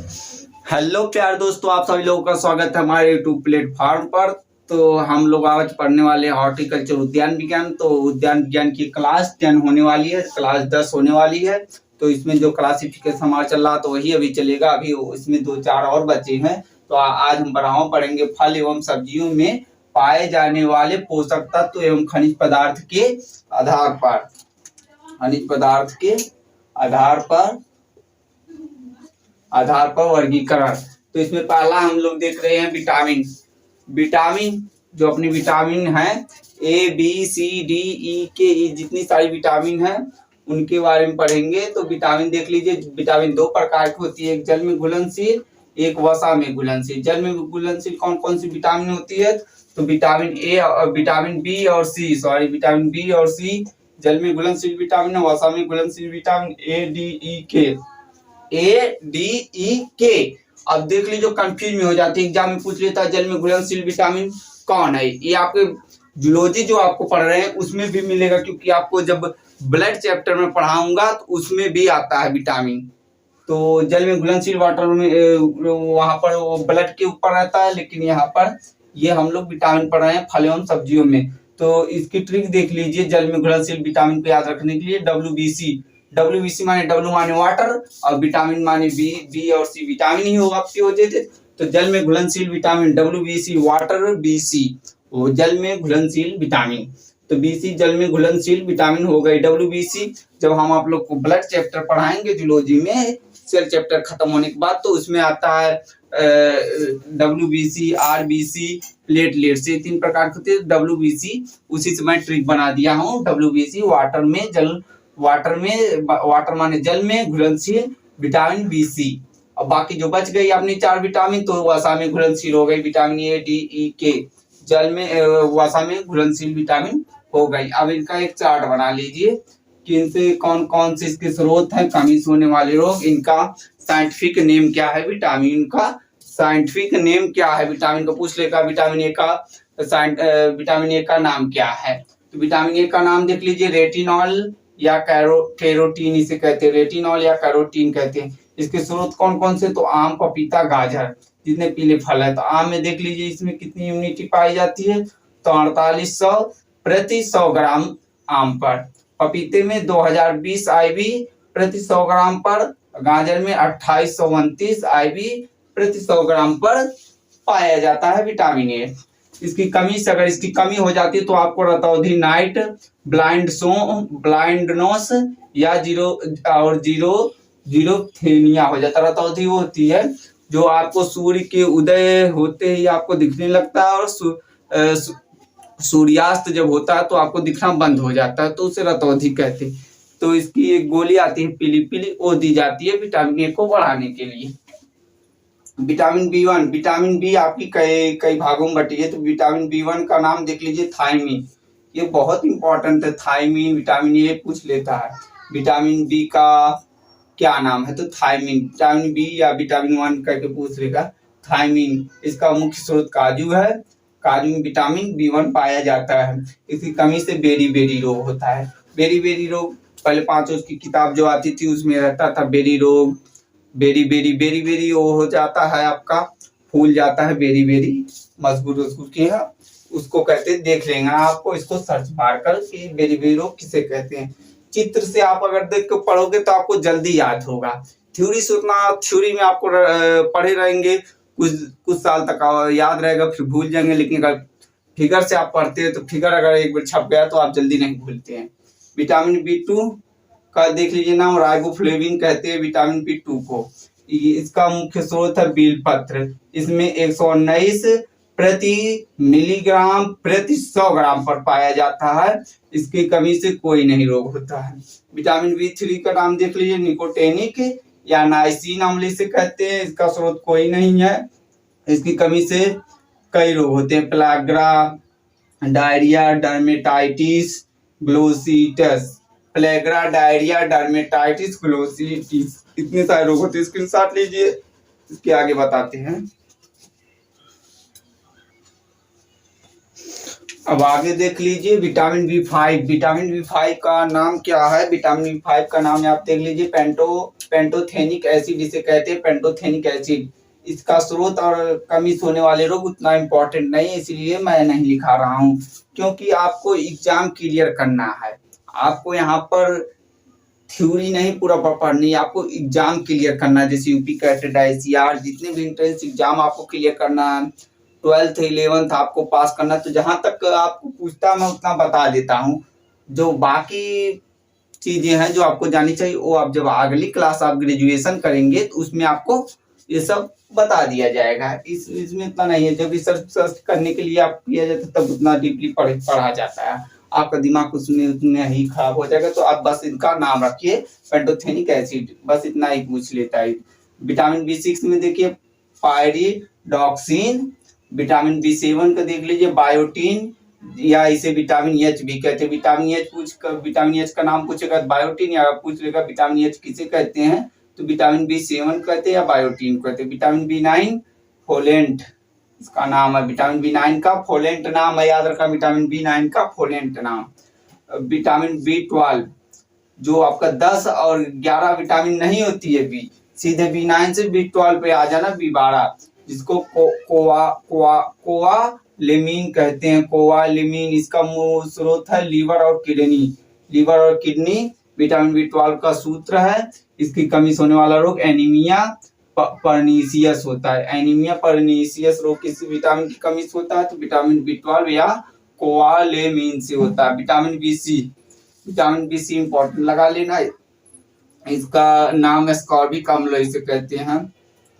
Hello प्यार दोस्तों, आप सभी लोगों का स्वागत है हमारे यूट्यूब प्लेटफॉर्म पर। तो हम लोग आज पढ़ने वाले हैं हॉर्टिकल्चर उद्यान विज्ञान। तो उद्यान विज्ञान की क्लास 10 होने वाली है, क्लास 10 होने वाली है। तो इसमें जो क्लासिफिकेशन हमारा चल रहा तो वही अभी चलेगा। अभी इसमें 2-4 और बचे हैं। तो आज हम पढ़ेंगे फल एवं सब्जियों में पाए जाने वाले पोषक तत्व एवं खनिज पदार्थ के आधार पर आधार पर आधार पर वर्गीकरण। तो इसमें पहला हम लोग देख रहे हैं विटामिन जो अपनी विटामिन है A B C D E K, जितनी सारी विटामिन है उनके बारे में पढ़ेंगे। तो विटामिन देख लीजिए, विटामिन 2 प्रकार की होती है, एक जल में घुलनशील, एक वसा में घुलनशील। जल में घुलनशील कौन कौन सी विटामिन होती है? तो विटामिन बी और सी जल में घुलनशील विटामिन है। वसा में घुलनशील vitamin A D E K। अब देख लीजिए, कंफ्यूज में हो जाती है, एग्जाम में पूछ लेता है जल में घुलनशील विटामिन कौन है। ये आपके जूलॉजी जो आपको पढ़ रहे हैं उसमें भी मिलेगा, क्योंकि आपको जब ब्लड चैप्टर में पढ़ाऊंगा तो उसमें भी आता है विटामिन। तो जल में घुलनशील वाटर में वहां पर वो ब्लड के ऊपर रहता है, लेकिन यहाँ पर ये हम लोग विटामिन पढ़ रहे हैं फल एवं सब्जियों में। तो इसकी ट्रिक देख लीजिए, जल में घुलनशील विटामिन को याद रखने के लिए WBC माने W माने वाटर और विटामिन माने बी और सी विटामिन ही होगा आपकी वजह से। तो जल में घुलनशील विटामिन WBC, वाटर BC, वो जल में घुलनशील विटामिन। तो BC जल में घुलनशील विटामिन हो गई। WBC जब हम आप लोग को ब्लड चैप्टर पढ़ाएंगे जूलॉजी में, सेल चैप्टर खत्म होने के बाद, तो उसमें आता है WBC, RBC, प्लेटलेट से 3 प्रकार के होते हैं। WBC उसी से मैं ट्रिक बना दिया हूँ। WBC वाटर माने जल में घुलनशील विटामिन BC। और बाकी जो बच गई अपनी 4 विटामिन, तो वसा में घुलनशील हो गई vitamin A D E K, जल में वसा में घुलनशील विटामिन हो गई। अब इनका एक चार्ट बना लीजिए कि इनसे कौन कौन से इसके स्रोत हैं। कमी से होने वाले रोग, इनका साइंटिफिक नेम क्या है, विटामिन का साइंटिफिक नेम क्या है। विटामिन को पूछ लेगा विटामिन ए का नाम क्या है। तो विटामिन ए का नाम देख लीजिए, रेटिनॉल या कैरोटीन इसे कहते हैं, रेटिनॉल या कैरोटीन कहते हैं। इसके स्रोत कौन कौन से? तो आम, पपीता, गाजर, जितने पीले फल है। तो आम में देख लीजिए, इसमें कितनी इम्यूनिटी पाई जाती है? तो 4800 प्रति 100 ग्राम आम पर। पपीते में 2020 IB प्रति 100 ग्राम पर। गाजर में 2829 IB प्रति 100 ग्राम पर पाया जाता है विटामिन ए। इसकी कमी से, अगर इसकी कमी हो जाती है तो आपको रतौंधी नाइट, ब्लाइंडनोस या जीरोथेनिया हो जाता है। रतौंधी वो होती है जो आपको सूर्य के उदय होते ही आपको दिखने लगता है, और सूर्यास्त जब होता है तो आपको दिखना बंद हो जाता है, तो उसे रतौंधी कहते हैं। तो इसकी एक गोली आती है पीली पीली, वो दी जाती है विटामिन ए को बढ़ाने के लिए। विटामिन B1, विटामिन बी आपकी कई भागों में बटी है। तो विटामिन B1 का नाम देख लीजिए, थायमीन। ये बहुत इंपॉर्टेंट है, थायमीन। विटामिन ए पूछ लेता है विटामिन बी का क्या नाम है, तो थायमीन। विटामिन बी या विटामिन 1 करके पूछ लेगा, थायमीन। इसका मुख्य स्रोत काजू है, काजू में विटामिन B1 पाया जाता है। इसकी कमी से बेरी रोग होता है। बेरी रोग पहले 5 की किताब जो आती थी उसमें रहता था बेरी रोग। बेरी वो हो जाता है, आपका फूल जाता है बेरी मजबूत के है, उसको कहते हैं। देख लेंगे आपको, इसको सर्च मार कर कि बेरी रोग किसे कहते हैं। चित्र से आप अगर देख के पढ़ोगे तो आपको जल्दी याद होगा। थ्योरी में आपको पढ़े रहेंगे, कुछ साल तक याद रहेगा, फिर भूल जाएंगे। लेकिन अगर फिगर से आप पढ़ते हैं तो फिगर अगर एक बार छप गया तो आप जल्दी नहीं भूलते हैं। विटामिन B2 का देख लीजिए नाम, राइबोफ्लेविन कहते हैं विटामिन B2 को। इसका मुख्य स्रोत है बेलपत्र। इसमें 119 प्रति मिलीग्राम प्रति 100 ग्राम पर पाया जाता है। इसकी कमी से कोई नहीं रोग होता है। विटामिन B3 का नाम देख लीजिए, निकोटेनिक या नाइसिन अम्ल से कहते हैं। इसका स्रोत कोई नहीं है। इसकी कमी से कई रोग होते हैं, pellagra, diarrhoea, dermatitis, glossitis. Pellagra, diarrhoea, dermatitis, glossitis, इतने सारे रोग होते हैं। स्क्रीनशॉट लीजिए, इसके आगे बताते हैं। अब आगे देख लीजिए विटामिन B5। विटामिन B5 का नाम क्या है? विटामिन B5 का नाम आप देख लीजिए पेंटोथेनिक एसिड, इसे कहते हैं पेंटोथेनिक एसिड। इसका स्रोत और कमी होने वाले रोग उतना इम्पोर्टेंट नहीं है, इसलिए मैं नहीं लिखा रहा हूँ, क्योंकि आपको एग्जाम क्लियर करना है। आपको यहाँ पर थ्योरी नहीं पूरा पढ़नी, आपको एग्जाम क्लियर करना है। जैसे यूपी कैटेट, ICR, जितने भी एंट्रेंस एग्जाम आपको क्लियर करना है, 12th 11th आपको पास करना। तो जहां तक आपको पूछता मैं उतना बता देता हूँ। जो बाकी चीजें हैं जो आपको जानी चाहिए, वो आप जब अगली क्लास आप ग्रेजुएशन करेंगे तो उसमें आपको ये सब बता दिया जाएगा। इसमें इतना नहीं है। जब रिसर्च करने के लिए आप किया जाता है तब उतना डीपली पढ़ा जाता है, आपका दिमाग उसमें उतने ही खराब हो जाएगा। तो आप बस इनका नाम रखिए पेंटोथेनिक एसिड, बस इतना ही पूछ लेता है। विटामिन B6 में देखिए पायरिडॉक्सिन। विटामिन B7 का देख लीजिए बायोटीन, या इसे विटामिन H भी कहते हैं। विटामिन H का नाम पूछेगा बायोटीन, या पूछ लेगा विटामिन H किसे कहते हैं तो विटामिन B7 कहते हैं या बायोटीन कहते हैं। विटामिन B9 फोलेंट इसका नाम है। विटामिन B9 का फोलेंट नाम है, याद रखा, विटामिन B9 का फोलेंट नाम। विटामिन B12 जो आपका 10 और 11 विटामिन नहीं होती है बी, सीधे B9 से B12 पे आ जाना, B12, जिसको कोवालेमिन कहते हैं। कोवालेमिन इसका मूल स्रोत है लीवर और किडनी। विटामिन B12 का सूत्र है, इसकी कमी से होने वाला रोग एनीमिया पर्नीसियस होता है। एनीमिया पर्नीसियस रोग किसी विटामिन की कमी से होता है तो विटामिन B12 या कोवालेमिन से होता है। विटामिन B सी इंपॉर्टेंट लगा लेना, इसका नाम स्कॉर्बिक अम्ल इसे कहते हैं।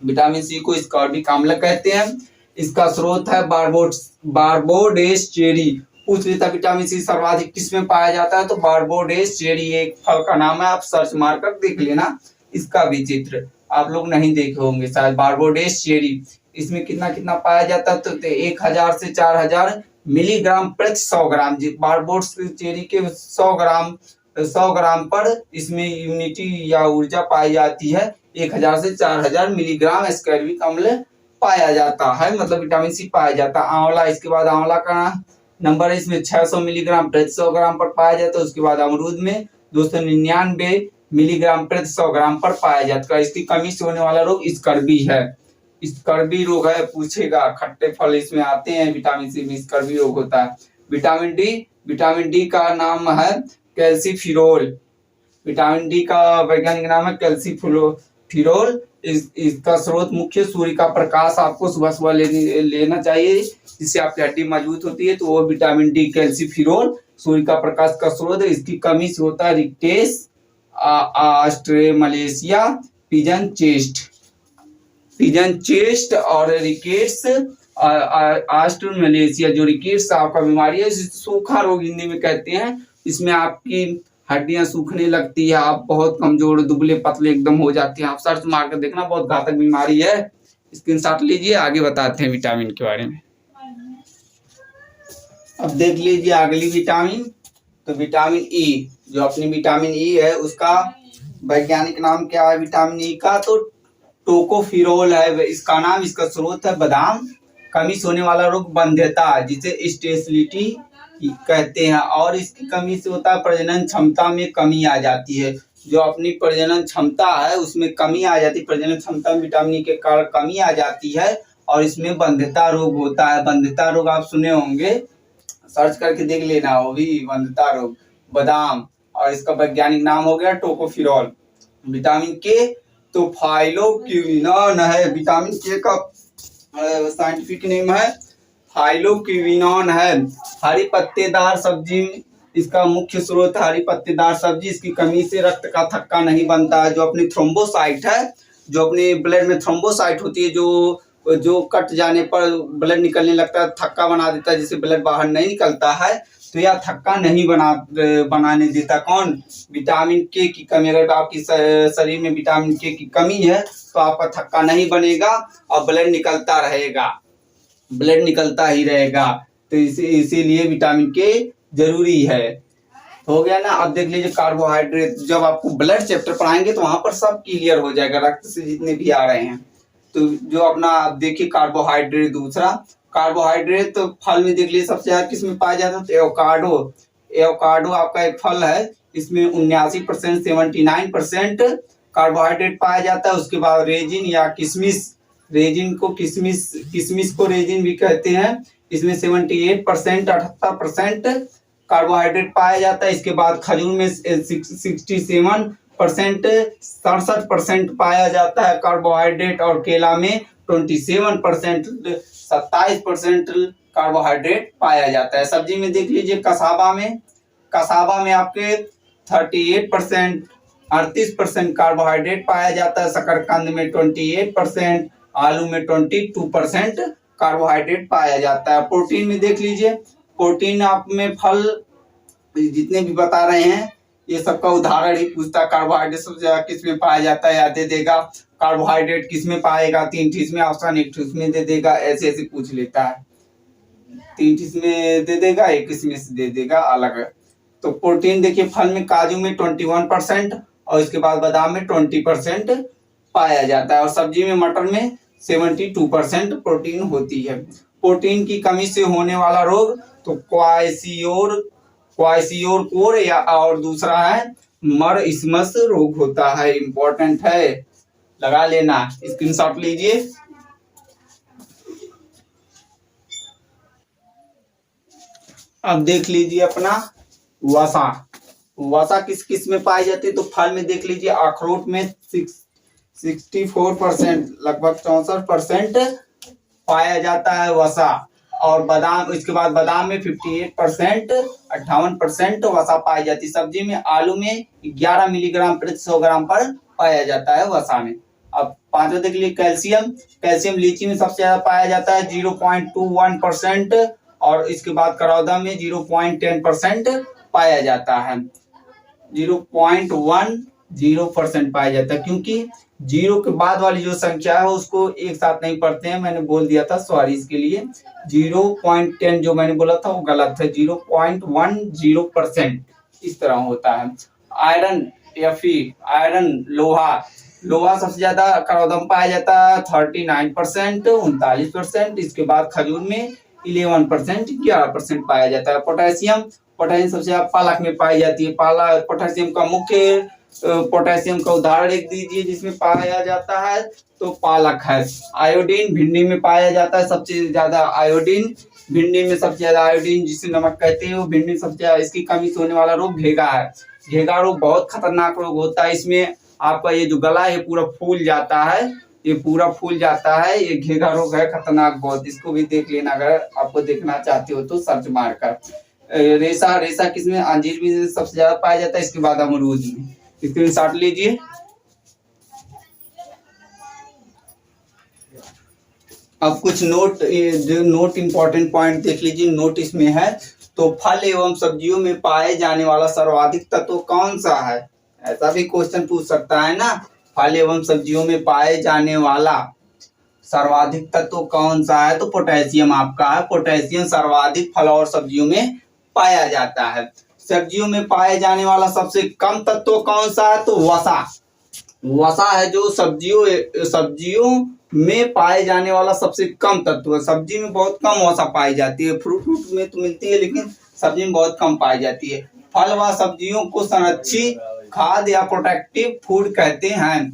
विटामिन C को स्कॉर्बिक अम्ल कहते हैं। इसका स्रोत है बारबोडेस चेरी। पूछ लेता विटामिन C सर्वाधिक किसमें पाया जाता है तो बारबोडेस चेरी एक फल का नाम है, आप सर्च मार कर देख लेना। इसका भी चित्र आप लोग नहीं देखे होंगे शायद, बारबोडेस चेरी। इसमें कितना कितना पाया जाता है तो 1000 से 4000 मिलीग्राम प्रति 100 ग्राम। बारबोडेस चेरी के 100 ग्राम पर इसमें इम्यूनिटी या ऊर्जा पाई जाती है। 1000 से 4000 मिलीग्राम एस्कॉर्बिक अम्ल पाया जाता है, मतलब विटामिन C पाया जाता है। आंवला, इसके बाद आंवला का नंबर है, इसमें 600 मिलीग्राम प्रति 100 ग्राम पर पाया जाता है। उसके बाद अमरूद में 299 मिलीग्राम प्रति 100 ग्राम पर पाया जाता है। इसकी कमी से होने वाला रोग स्कर्वी है। स्कर्वी रोग है, पूछेगा, खट्टे फल इसमें आते हैं, विटामिन C में स्कर्वी रोग होता है। विटामिन डी का नाम है कैल्सीफिरोल। विटामिन डी का वैज्ञानिक नाम है कैल्सीफिरोल। इसका स्रोत मुख्य सूर्य का प्रकाश आपको सुबह सुबह लेना चाहिए, जिससे आपकी हड्डी मजबूत होती है। तो वो विटामिन डी कैल्सीफिरोल सूर्य का प्रकाश का स्रोत है। इसकी कमी से होता है रिक्टेस, ऑस्ट्रेमलेशिया, पिजन चेस्ट और रिकेट्स। ऑस्ट्रेमलेशिया जो रिकेट्स आपका बीमारी है, सूखा रोग हिंदी में कहते हैं। इसमें आपकी हड्डियां सूखने लगती है, आप बहुत कमजोर दुबले पतले एकदम हो जाते हैं। आप सर्च मार कर देखना, बहुत घातक बीमारी है। स्क्रीनशॉट लीजिए, आगे बताते हैं विटामिन के बारे में। अब देख लीजिए अगली विटामिन, तो विटामिन E, जो अपनी विटामिन E है उसका वैज्ञानिक नाम क्या है विटामिन E का तो टोकोफिरोल है इसका नाम। इसका स्रोत है बादाम। कमी से होने वाला रोग बंध्यता, जिसे स्टेसिलिटी कहते हैं, और इसकी कमी से होता है प्रजनन क्षमता में कमी आ जाती है। जो अपनी प्रजनन क्षमता है उसमें कमी आ जाती है, प्रजनन क्षमता में विटामिन E के कारण कमी आ जाती है, और इसमें बंध्यता रोग होता है। बंध्यता रोग आप सुने होंगे, सर्च करके देख लेना, वो भी बंध्यता रोग, बादाम, और इसका वैज्ञानिक नाम हो गया टोकोफिरोल। विटामिन K तो फाइलोक्विनोन है। विटामिन K का साइंटिफिक नेम है फाइलोक्विनोन है। हरी पत्तेदार सब्जी इसका मुख्य स्रोत है, हरी पत्तेदार सब्जी। इसकी कमी से रक्त का थक्का नहीं बनता है। जो अपनी थ्रोम्बोसाइट है, जो अपने ब्लड में थ्रोम्बोसाइट होती है, जो कट जाने पर ब्लड निकलने लगता है, थक्का बना देता है, जिससे ब्लड बाहर नहीं निकलता है, तो यह थक्का नहीं बनाने देता। कौन? विटामिन K की कमी। अगर आपकी शरीर में विटामिन K की कमी है तो आपका थक्का नहीं बनेगा और ब्लड निकलता ही रहेगा। तो इसीलिए विटामिन K जरूरी है। हो गया ना। अब देख लीजिए कार्बोहाइड्रेट, जब आपको ब्लड चैप्टर पढ़ाएंगे तो वहां पर सब क्लियर हो जाएगा, रक्त से जितने भी आ रहे हैं। तो जो अपना देखिए कार्बोहाइड्रेट, दूसरा कार्बोहाइड्रेट तो फल में देख लीजिए सबसे ज्यादा किस में पाया जाता है, तो एवोकाडो। एवोकाडो आपका एक फल है, इसमें 79% 79% कार्बोहाइड्रेट पाया जाता है। उसके बाद रेजिन या किशमिश, रेजिन को किशमिश, किशमिश को रेजिन भी कहते हैं, इसमें 78% 78% कार्बोहाइड्रेट पाया जाता है। इसके बाद खजूर में 67% 67% पाया जाता है कार्बोहाइड्रेट, और केला में 27% 27% कार्बोहाइड्रेट पाया जाता है। सब्जी में देख लीजिए कसावा में, कसावा में आपके 38% 38% कार्बोहाइड्रेट पाया जाता है। शकरकंद में 28%, आलू में 22% कार्बोहाइड्रेट पाया जाता है। प्रोटीन में देख लीजिए, प्रोटीन आप में फल जितने भी बता रहे हैं ये सबका उदाहरण ही पूछता है। कार्बोहाइड्रेट सबसे ज्यादा किस में पाया जाता है, या दे देगा कार्बोहाइड्रेट किस में पाएगा, 3 चीज में ऑप्शन, 1 चीज में दे देगा, ऐसे ऐसे पूछ लेता है। 3 चीज में दे देगा, 1 इसमें से दे देगा अलग। तो प्रोटीन देखिए फल में काजू में 21% और इसके बाद बादाम में 20% पाया जाता है, और सब्जी में मटर में 72% प्रोटीन होती है। प्रोटीन की कमी से होने वाला रोग तो क्वाइसियोर या और दूसरा है मरस्मस रोग होता है। इंपॉर्टेंट है, लगा लेना, स्क्रीनशॉट लीजिए। अब देख लीजिए अपना वसा, वसा किस किस में पाई जाती है, तो फल में देख लीजिए अखरोट में 64% लगभग 64% पाया जाता है वसा, और बादाम, इसके बाद बादाम में 58% 58% वसा पाई जाती है। सब्जी में आलू में 11 मिलीग्राम प्रति 100 ग्राम पर पाया जाता है वसा में। अब पांचवा देख लीजिए कैल्शियम, कैल्शियम लीची में सबसे ज्यादा पाया जाता है 0.21%, और इसके बाद करौदा में 0.10% पाया जाता है। 0.10% पाया जाता है, क्योंकि 0 के बाद वाली जो संख्या है उसको एक साथ नहीं पढ़ते हैं, मैंने बोल दिया था सॉरी इसके लिए। 0.10 जो मैंने बोला था वो गलत है, 0.10% इस तरह होता है। आयरन या फिर आयरन लोहा, लोहा सबसे ज्यादा करौदा में पाया जाता है 39% 39%, इसके बाद खजूर में 11% 11% पाया जाता है। पोटेशियम, पोटेशियम सबसे ज्यादा पालक में पाई जाती है। पालक पोटेशियम का मुख्य, पोटेशियम का उदाहरण एक दीजिए जिसमें पाया जाता है, तो पालक है। आयोडीन भिंडी में पाया जाता है सबसे ज्यादा, आयोडीन भिंडी में सबसे ज्यादा, आयोडीन जिसे नमक कहते हैं वो भिंडी में सबसे ज्यादा। इसकी कमी से होने वाला रोग घेगा है। घेगा रोग बहुत खतरनाक रोग होता है, इसमें आपका ये जो गला है पूरा फूल जाता है, ये पूरा फूल जाता है, ये घेगा रोग है खतरनाक बहुत। इसको भी देख लेना अगर आपको देखना चाहते हो तो सर्च मारकर। रेशा, रेशा किसमें, अंजीर भी सबसे ज्यादा पाया जाता है, इसके बाद अमरूद में। स्क्रीनशॉट लीजिए। अब कुछ नोट, जो नोट इंपॉर्टेंट पॉइंट देख लीजिए, नोट इसमें है। तो फल एवं सब्जियों में पाए जाने वाला सर्वाधिक तत्व कौन सा है, ऐसा भी क्वेश्चन पूछ सकता है ना। फल एवं सब्जियों में पाए जाने वाला सर्वाधिक तत्व कौन सा है, तो पोटेशियम आपका है। पोटेशियम सर्वाधिक फल और सब्जियों में पाया जाता है। सब्जियों में पाए जाने वाला सबसे कम तत्व कौन सा है, तो वसा, वसा है जो सब्जियों में पाए जाने वाला सबसे कम तत्व है। सब्जी में बहुत कम वसा पाई जाती है, फ्रूट में तो मिलती है लेकिन सब्जी में बहुत कम पाई जाती है। फल व सब्जियों को संरक्षित खाद्य या प्रोटेक्टिव फूड कहते हैं।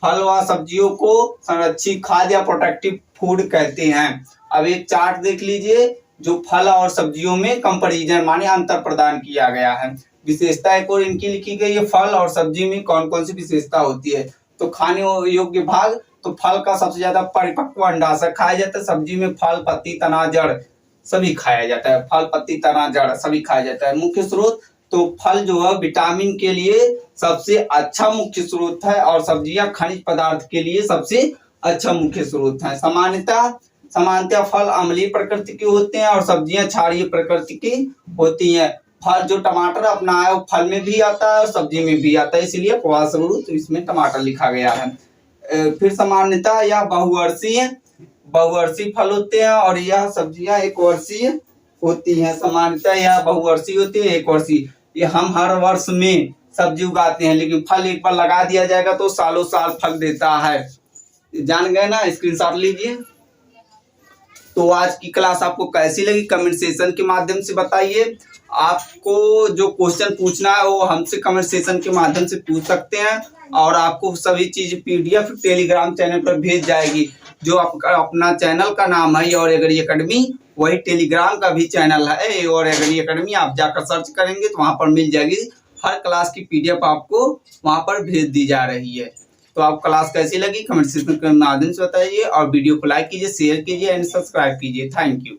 फल व सब्जियों को संरक्षित खाद्य या प्रोटेक्टिव फूड कहते हैं। अब एक चार्ट देख लीजिए जो फल और सब्जियों में कंपैरिजन माने अंतर प्रदान किया गया है। विशेषता एक और इनकी लिखी गई है, फल और सब्जी में कौन कौन सी विशेषता होती है। तो खाने योग्य भाग, तो फल का सबसे ज्यादा परिपक्व अंडाशय खाया जाता है। सब्जी में फल, पत्ती, तना, जड़ सभी खाया जाता है। फल, पत्ती, तना, जड़ सभी खाया जाता है। मुख्य स्रोत, तो फल जो है विटामिन के लिए सबसे अच्छा मुख्य स्रोत है, और सब्जियां खनिज पदार्थ के लिए सबसे अच्छा मुख्य स्रोत है। सामान्यतः फल अम्लीय प्रकृति के होते हैं और सब्जियां क्षारीय प्रकृति की होती हैं। फल जो टमाटर अपना है वो फल में भी आता है और सब्जी में भी आता है, इसलिए फलस्वरूप तो इसमें टमाटर लिखा गया है। फिर सामान्यतः यह बहुवर्षीय फल होते हैं और यह सब्जियां एक वर्षीय होती हैं। सामान्यतः यह बहुवर्षीय होती है, एक वर्षीय। ये हम हर वर्ष में सब्जी उगाते हैं, लेकिन फल एक बार लगा दिया जाएगा तो सालों साल फल देता है। जान गए ना, स्क्रीनशॉट लीजिए। तो आज की क्लास आपको कैसी लगी कमेंट सेशन के माध्यम से बताइए। आपको जो क्वेश्चन पूछना है वो हमसे कमेंट सेशन के माध्यम से पूछ सकते हैं और आपको सभी चीज PDF टेलीग्राम चैनल पर भेज जाएगी। जो आपका अपना चैनल का नाम है और एग्री एकेडमी, वही टेलीग्राम का भी चैनल है और एग्री एकेडमी। आप जाकर सर्च करेंगे तो वहां पर मिल जाएगी। हर क्लास की PDF आपको वहां पर भेज दी जा रही है। तो आप क्लास कैसी लगी कमेंट सेक्शन के माध्यम से बताइए और वीडियो को लाइक कीजिए, शेयर कीजिए एंड सब्सक्राइब कीजिए। Thank you.